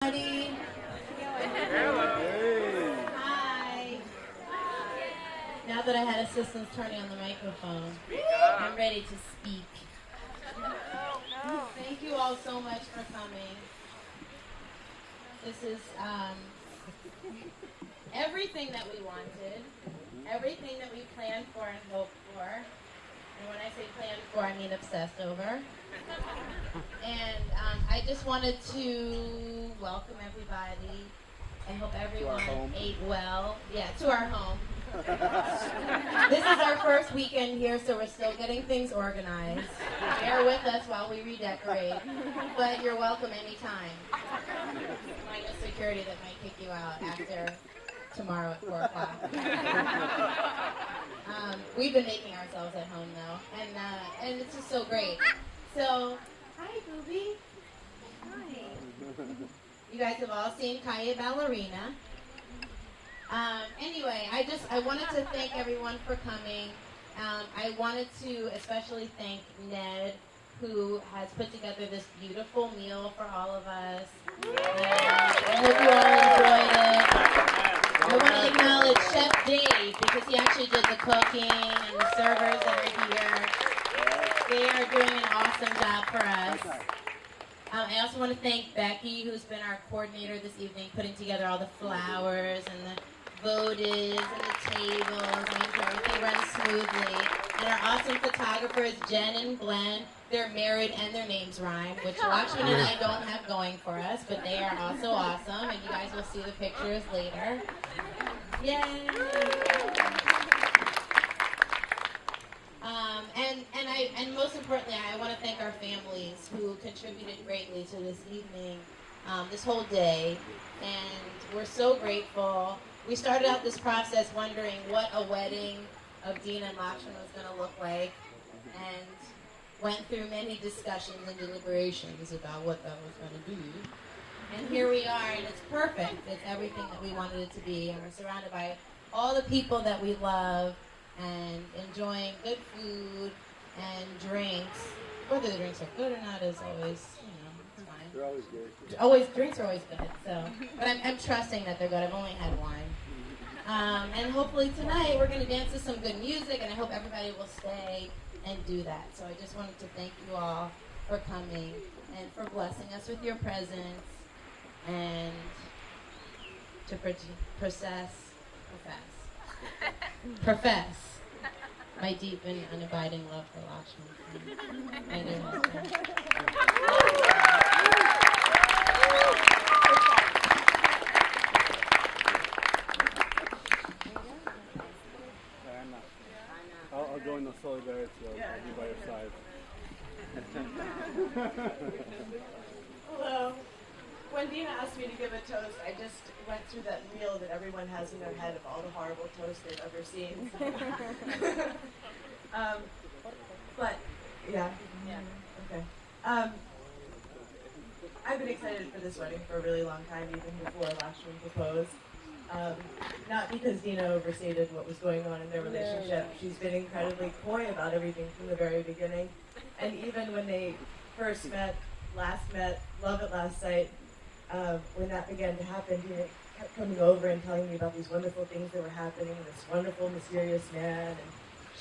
everybody. Hi. Now that I had assistance turning on the microphone, I'm ready to speak. Thank you all so much for coming. This is everything that we wanted, everything that we planned for and hoped for. And when I say planned for, I mean obsessed over. And I just wanted to welcome everybody. I hope everyone ate well. Yeah, to our home. This is our first weekend here, so we're still getting things organized. Bear with us while we redecorate, but you're welcome anytime. Minus security that might kick you out after tomorrow at 4 o'clock. We've been making ourselves at home though, and it's just so great. So, hi Booby. Hi. You guys have all seen Kaya Ballerina. Anyway, I wanted to thank everyone for coming. I wanted to especially thank Ned, who has put together this beautiful meal for all of us. I hope you all enjoyed it. I want to acknowledge Chef Dave, because he actually did the cooking and the servers that are here. They are doing an awesome job for us. I also want to thank Becky, who's been our coordinator this evening, putting together all the flowers and the votives and the tables, making sure everything runs smoothly. And our awesome photographers, Jen and Glenn. They're married and their names rhyme, which Lakshman and I don't have going for us, but they are also awesome, and you guys will see the pictures later. Yay! And most importantly, I want to thank our families who contributed greatly to this evening, this whole day, and we're so grateful. We started out this process wondering what a wedding of Deana and Lakshman was going to look like, and went through many discussions and deliberations about what that was going to be. And here we are, and it's perfect. It's everything that we wanted it to be, and we're surrounded by all the people that we love, and enjoying good food and drinks. Whether the drinks are good or not is always, it's fine. They're always good. Drinks are always good. So, but I'm trusting that they're good. I've only had wine. And hopefully tonight we're going to dance to some good music, and I hope everybody will stay and do that. So I just wanted to thank you all for coming and for blessing us with your presence, and to profess my deep and unabiding love for Lakshman, my dear husband. I'll go into solidarity. I'll be by your side. Hello. When Deana asked me to give a toast, I just went through that reel that everyone has in their head of all the horrible toasts they've ever seen. But, yeah. Okay. I've been excited for this wedding for a really long time, even before Lakshman proposed. Not because Deana overstated what was going on in their relationship. She's been incredibly coy about everything from the very beginning. And even when they first met, love at last sight, when that began to happen, Deana kept coming over and telling me about these wonderful things that were happening, this wonderful, mysterious man, and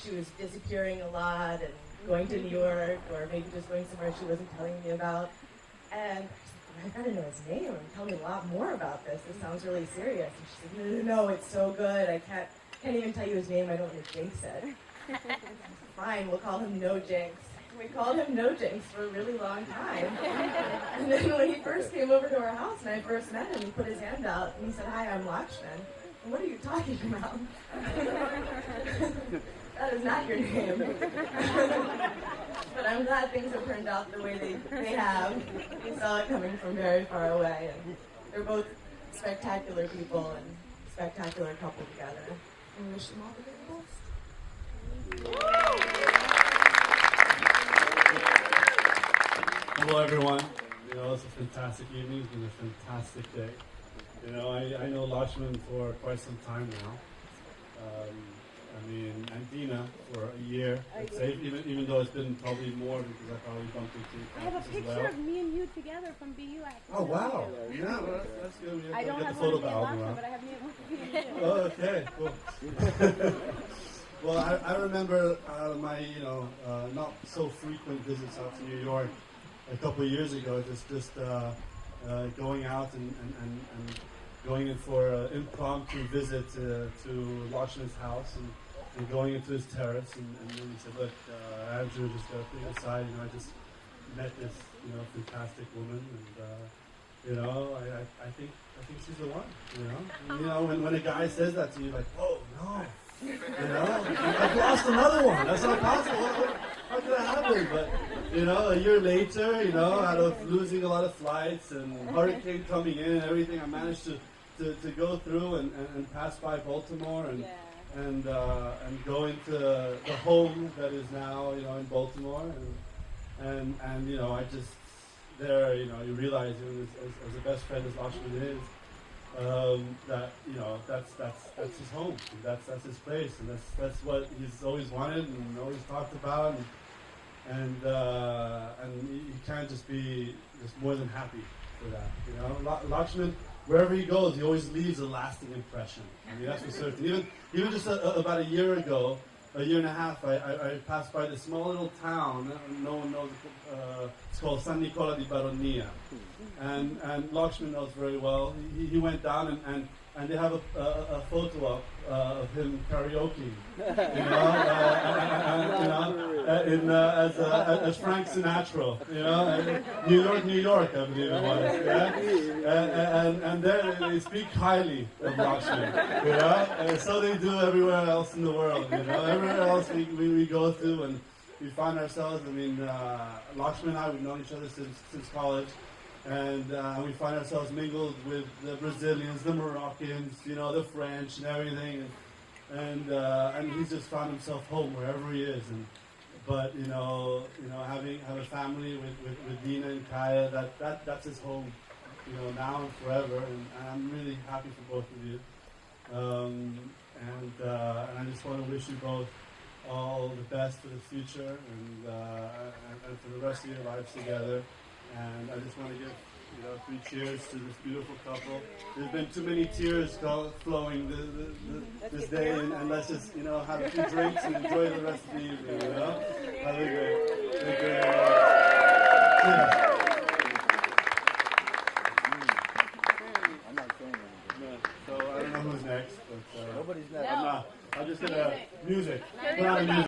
she was disappearing a lot and going to New York, or maybe just going somewhere she wasn't telling me about. And I gotta know his name and tell me a lot more about this. This sounds really serious. And she said, no, it's so good. I can't even tell you his name. I don't want to jinx it. Fine, we'll call him No Jinx. We called him No Jinx for a really long time. And then when he first came over to our house and I first met him, he put his hand out and he said, hi, I'm Lakshman. And what are you talking about? That is not your name. But I'm glad things have turned out the way they have. We saw it coming from very far away. And they're both spectacular people and spectacular couple together. And we wish them all the very best. Hello, everyone. It's a fantastic evening. It's been a fantastic day. I know Lakshman for quite some time now. I mean, and Deana for a year, I'd say, even though it's been probably more because I probably bumped into I have a campus as picture well. of me and you together from BU actually. Oh, wow. Yeah, well, that's good. We I don't get have the one photo of the album Alaska, around. but I have me and you. Oh, okay, cool. Well, I remember my, not so frequent visits out to New York a couple of years ago, just going out and going in for an impromptu visit to Lachlan's house and going into his terrace, and then he said, look, Andrew, just got to put you aside, I just met this, fantastic woman, and, I think she's the one, And, when a guy says that to you, like, whoa, no, I've lost another one. That's not possible. How could that happen? But, a year later, out of losing a lot of flights and hurricane coming in and everything, I managed to go through and pass by Baltimore and go into the home that is now, in Baltimore. And I just, there, you realize, as a best friend as Lachlan is, that that's his home. That's his place, and that's what he's always wanted and always talked about, and he can't just be just more than happy for that. Lakshman, wherever he goes, he always leaves a lasting impression. I mean, that's for certain. Even just about a year ago, a year and a half, I passed by this small little town. No one knows. It's called San Nicola di Baronia, and Lakshman knows very well. He went down and they have a photo up of him karaoke, as Frank Sinatra, New York, I believe it was, and there they speak highly of Lakshman, and so they do everywhere else in the world, everywhere else we go to, and we find ourselves. I mean, Lakshman and I, we've known each other since college. And we find ourselves mingled with the Brazilians, the Moroccans, the French, and everything. And he's just found himself home wherever he is. But have a family with Deana and Kaya, that's his home, now and forever. And I'm really happy for both of you. And I just want to wish you both all the best for the future and for the rest of your lives together. And I just want to give, 3 cheers to this beautiful couple. There's been too many tears flowing this day, and let's just, have a few drinks and enjoy the rest of the evening, Have a